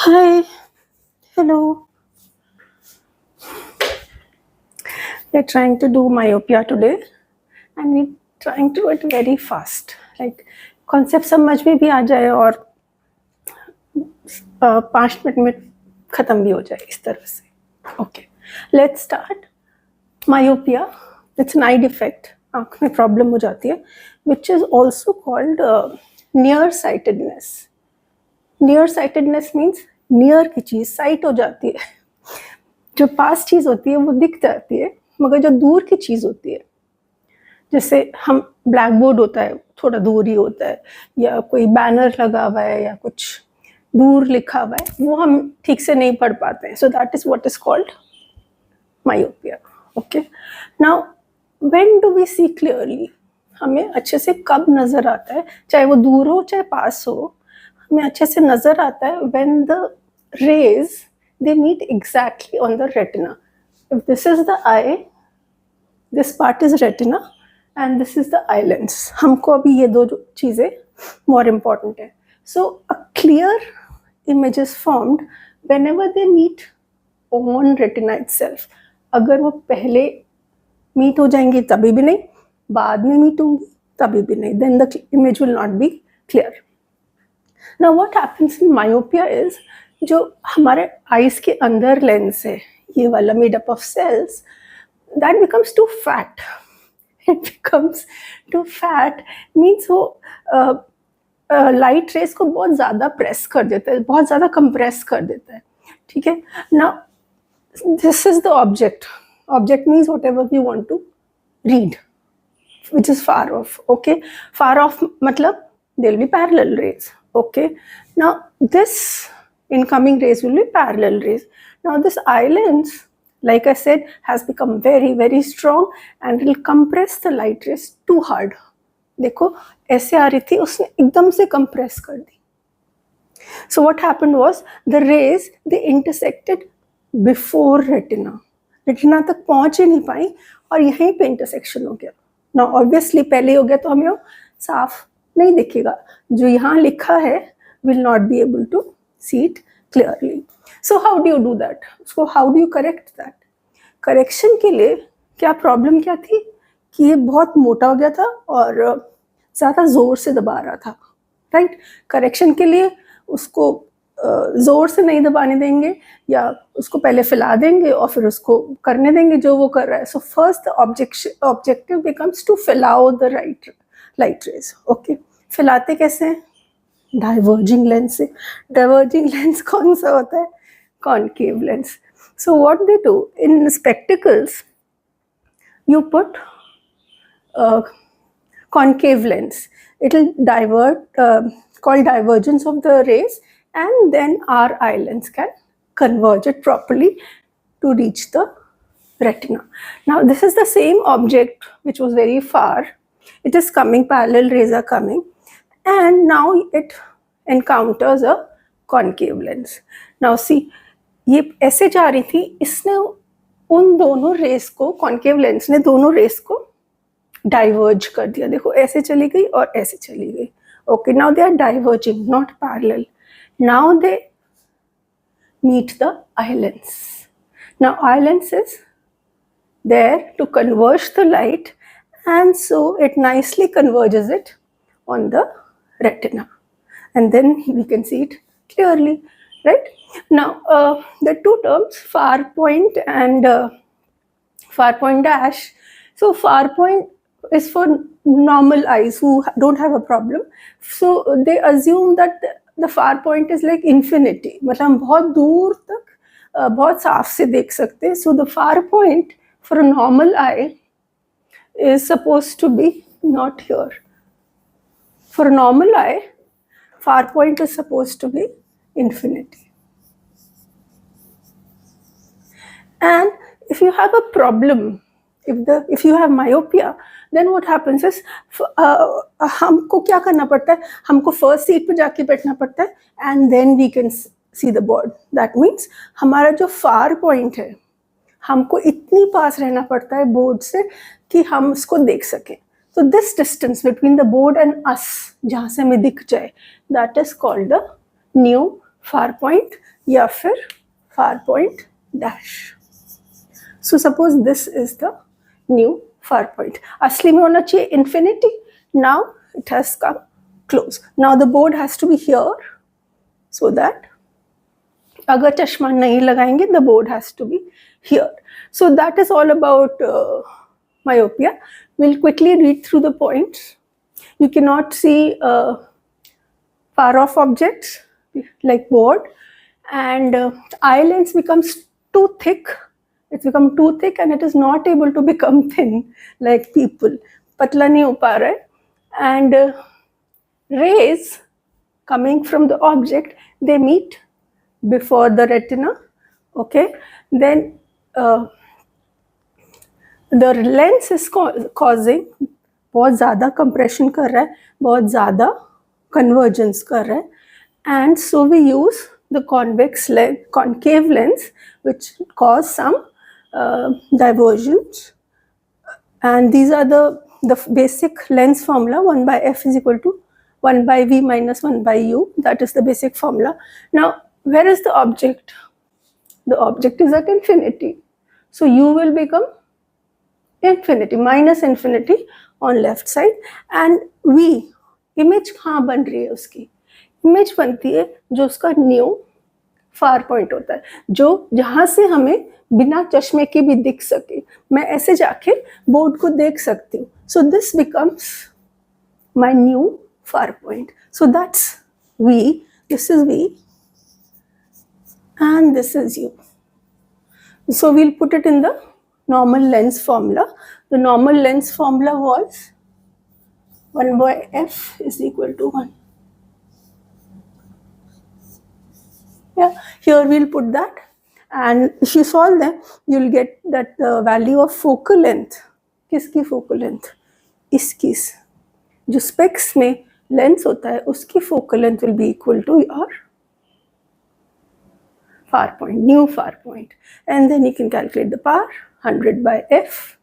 Hi, hello. We're trying to do myopia today and we're trying to do it very fast. Like concept समझ में भी आ जाए और 5 minute में खत्म भी हो जाए इस तरह से. Okay, let's start. Myopia, it's an eye defect. आँख में प्रॉब्लम हो जाती है, which is also called near sightedness. Near sightedness means near की चीज साइट हो जाती है. जो पास चीज होती है वो दिख जाती है, मगर जो दूर की चीज होती है, जैसे हम ब्लैक बोर्ड होता है थोड़ा दूर ही होता है, या कोई बैनर लगा हुआ है या कुछ दूर लिखा हुआ है, वो हम ठीक से नहीं पढ़ पाते हैं. So that is what is called myopia. Okay, now when do we see clearly? हमें अच्छे से कब नजर आता है, चाहे वो दूर हो चाहे पास हो, हमें अच्छे से नजर आता है when the rays they meet exactly on the retina. If this is the eye, this part is retina and this is the eye lens. हमको अभी ये दो चीजें more important है. So a clear image is formed whenever they meet on retina itself. अगर वो पहले meet हो जाएंगी तभी भी नहीं, बाद में meet होंगी तभी भी नहीं, then the image will not be clear. Now what happens in myopia is, जो हमारे आईज के अंदर लेंस है, ये वाला made up of cells, that becomes too fat. It becomes too fat means वो लाइट रेस को बहुत ज़्यादा प्रेस कर देता है, बहुत ज़्यादा कंप्रेस कर देता है. ठीक है ना, this is the object. Object means what ever we want to read which is far off. Okay, far off मतलब there will be parallel rays. Okay, now this incoming rays will be parallel rays. Now this eye lens, like I said, has become very very strong and it will compress the light rays too hard. देखो ऐसे आ रही थी, उसने एकदम से compress कर दी. So what happened was the rays they intersected before retina. retina तक पहुंच ही नहीं पाई और यहीं पे intersection हो गया. Now obviously पहले हो गया तो हमें वो साफ नहीं दिखेगा. जो यहाँ लिखा है will not be able to see it clearly. So how do you do that? So how do you correct that? Correction के लिए क्या प्रॉब्लम क्या थी कि ये बहुत मोटा हो गया था और ज़्यादा ज़ोर से दबा रहा था. राइट, करेक्शन के लिए उसको ज़ोर से नहीं दबाने देंगे, या उसको पहले फैला देंगे और फिर उसको करने देंगे जो वो कर रहा है. So first objective becomes to फैलाओ द लाइट रेज. ओके, फैलाते कैसे हैं? डाइवर्जिंग लेंस से. डाइवर्जिंग लेंस कौन सा होता है? Concave lens. So what they do in spectacles, you put concave lens. It will divert, called divergence of the rays, and then our eye lens can converge it properly to reach the retina. Now this is the same object which was very far. It is coming, parallel rays are coming, and now it encounters a concave lens. Now see, ये ऐसे जा रही थी, इसने उन दोनों race को, concave lens ने दोनों रेस को डाइवर्ज कर दिया. देखो ऐसे चली गई और ऐसे चली गई. Okay, now they are diverging, not parallel. Now they meet the eye lens. Now eye lens is there to converge the light, and so it nicely converges it on the retina, and then we can see it clearly. Right, now the two terms, far point and far point dash. So far point is for normal eyes who don't have a problem. So they assume that the far point is like infinity, मतलब हम बहुत दूर तक बहुत साफ से देख सकते हैं. So the far point for a normal eye is supposed to be not here. For a normal eye, far point is supposed to be infinity. And if you have a problem, if you have myopia, then what happens is हमको क्या करना पड़ता है? हमको first seat पे जाके बैठना पड़ता है, and then we can see the board. That means हमारा जो far point है, हमको इतनी पास रहना पड़ता है बोर्ड से कि हम उसको देख सकें. So this distance between the board and us, जहाँ से हमें दिख जाए, that is called the new far point. या फिर far point dash. So suppose this is the new far point. असली में होना चाहिए infinity. Now it has come close. Now the board has to be here so that अगर चश्मा नहीं लगाएंगे the board has to be here. So that is all about myopia. We'll quickly read through the points. You cannot see far off objects like board, and eye lens becomes too thick. It's become too thick and it is not able to become thin like people. पतला नहीं हो पा रहा है, and rays coming from the object, they meet before the retina. Okay, then the lens is causing बहुत ज़्यादा compression कर रहा है, बहुत ज़्यादा convergence कर रहा है, and so we use the concave lens which cause some divergence, and these are the basic lens formula. 1 by f is equal to 1 by v minus 1 by u. That is the basic formula. Now where is the object? The object is at infinity, so u will become infinity, minus infinity on left side, and v image कहाँ बन रही है? उसकी image बनती है जो उसका new far point होता है, जो जहाँ से हमें बिना चश्मे के भी दिख सके, मैं ऐसे जाके बोर्ड को देख सकती हूँ. So this becomes my new far point. So that's v, this is v, and this is u. So we'll put it in the normal lens formula. The normal lens formula was 1 by f is equal to 1. Yeah, here we'll put that, and if you solve them, you'll get that the value of focal length. किसकी focal length? इसकी. जो specs में lens होता है, उसकी focal length will be equal to your far point, new far point, and then you can calculate the power. 100 by f